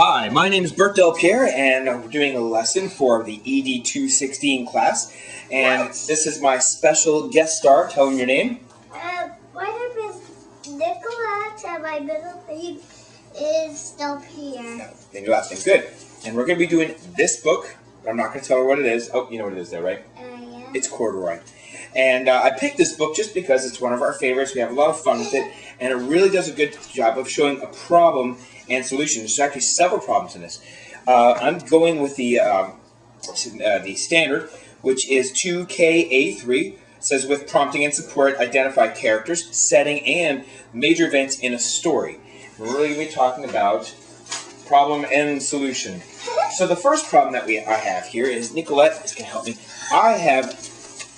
Hi, my name is Bert Delpierre, and we're doing a lesson for the ED216 class. And this is my special guest star. Tell them your name. My name is Nicolette, and my middle name is Delpierre. And your last name. Good. And we're going to be doing this book. I'm not going to tell her what it is. Oh, you know what it is there, right? Yeah. It's Corduroy. And I picked this book just because it's one of our favorites. We have a lot of fun with it, and it really does a good job of showing a problem and solution. There's actually several problems in this. I'm going with the standard, which is 2KA3. It says with prompting and support, identify characters, setting, and major events in a story. We're really going to be talking about problem and solution. So the first problem that I have here is, Nicolette is going to help me. I have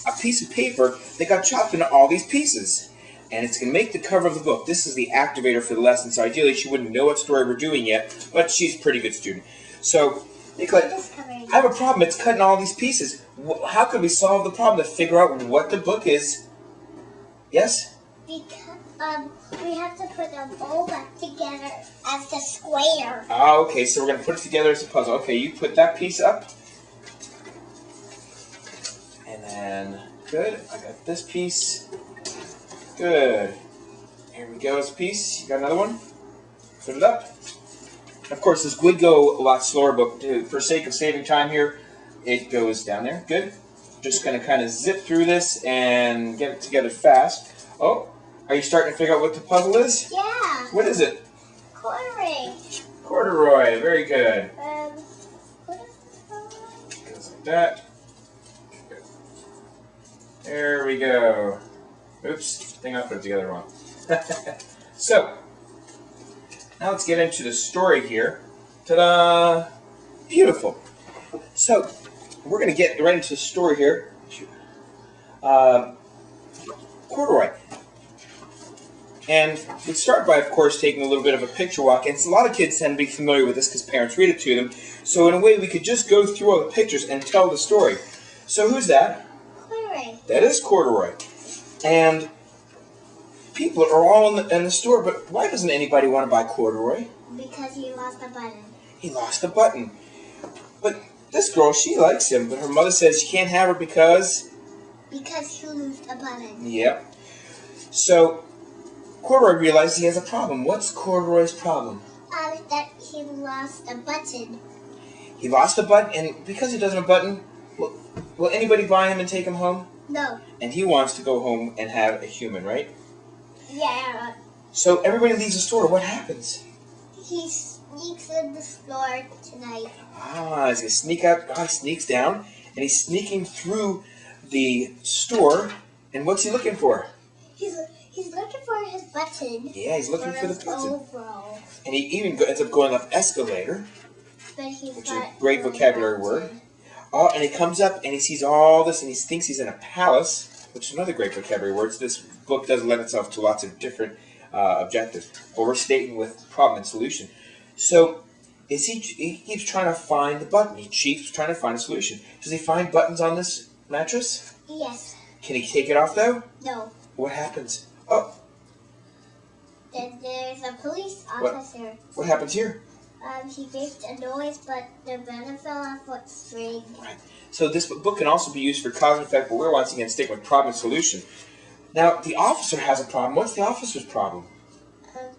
a piece of paper that got chopped into all these pieces, and it's going to make the cover of the book. This is the activator for the lesson, so ideally she wouldn't know what story we're doing yet, but she's a pretty good student. So, Nicolette, I have a problem. It's cutting all these pieces. How could we solve the problem to figure out what the book is? Yes? Because we have to put them all back together as the square. Oh, okay, so we're going to put it together as a puzzle. Okay, you put that piece up. And then, good, I got this piece. Good. Here we go, this piece. You got another one? Put it up. Of course, this would go a lot slower, but for sake of saving time here, it goes down there. Good. Just going to kind of zip through this and get it together fast. Oh, are you starting to figure out what the puzzle is? Yeah. What is it? Corduroy. Corduroy. Very good. What is this? Goes like that. There we go. Oops, I think I put it together wrong. So, now let's get into the story here. Ta-da! Beautiful. So, we're going to get right into the story here. Corduroy. And we start by, of course, taking a little bit of a picture walk. And a lot of kids tend to be familiar with this because parents read it to them. So, in a way, we could just go through all the pictures and tell the story. So, who's that? Corduroy. That is Corduroy. And people are all in the store, but why doesn't anybody want to buy Corduroy? Because he lost a button. He lost a button. But this girl, she likes him, but her mother says she can't have her because... Because he lost a button. Yep. So, Corduroy realizes he has a problem. What's Corduroy's problem? That he lost a button. He lost a button, and because he doesn't have a button, will anybody buy him and take him home? No. And he wants to go home and have a human, right? Yeah. So everybody leaves the store. What happens? He sneaks in the store tonight. Ah, he's going to sneak out. Oh, he sneaks down, and he's sneaking through the store. And what's he looking for? He's looking for his button. Yeah, he's looking for the button. Overall. And he even ends up going up escalator, But he's which is a great vocabulary word. Oh, and he comes up and he sees all this, and he thinks he's in a palace, which is another great vocabulary word. So this book does lend itself to lots of different objectives, but we're stating with problem and solution. So, he keeps trying to find the button. He keeps trying to find a solution. Does he find buttons on this mattress? Yes. Can he take it off though? No. What happens? Oh. Then there's a police officer. What happens here? He makes a noise, but the button fell off what string. Right. So this book can also be used for cause and effect, but we're once again sticking with problem and solution. Now, the officer has a problem. What's the officer's problem?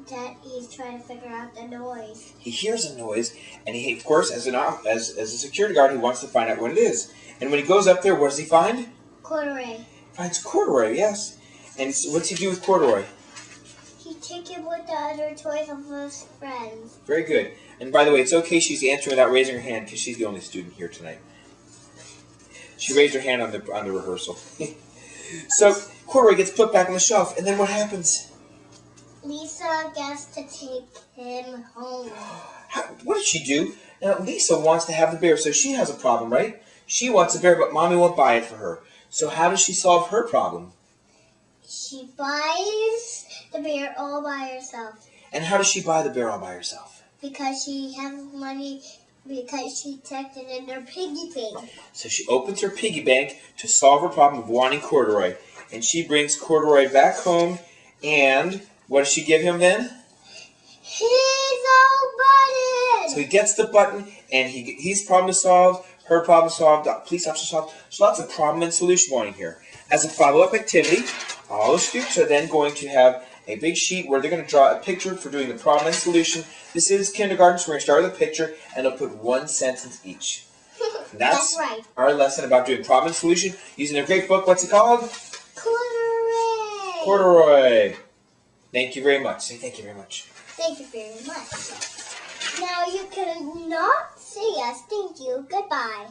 That he's trying to figure out the noise. He hears a noise, and he, of course, as a security guard, he wants to find out what it is. And when he goes up there, what does he find? Corduroy. He finds Corduroy, yes. And what's he do with Corduroy? He takes him with the other toys of his friends. Very good. And by the way, it's okay she's answering without raising her hand because she's the only student here tonight. She raised her hand on the rehearsal. So Corduroy gets put back on the shelf, and then what happens? Lisa gets to take him home. What did she do? Now, Lisa wants to have the bear, so she has a problem, right? She wants a bear, but Mommy won't buy it for her. So how does she solve her problem? She buys the bear all by herself. And how does she buy the bear all by herself? Because she has money, because she tucked it in her piggy bank. So she opens her piggy bank to solve her problem of wanting Corduroy. And she brings Corduroy back home, and what does she give him then? His own button! So he gets the button, and he's problem solved, her problem solved, the police officer solved. So lots of problem and solution morning here. As a follow-up activity, all the students are then going to have a big sheet where they're going to draw a picture for doing the problem and solution. This is kindergarten, so we're going to start with a picture, and they'll put one sentence each. That's right. Our lesson about doing problem and solution using a great book. What's it called? Corduroy. Corduroy. Thank you very much. Say thank you very much. Thank you very much. Now you cannot say us thank you. Goodbye.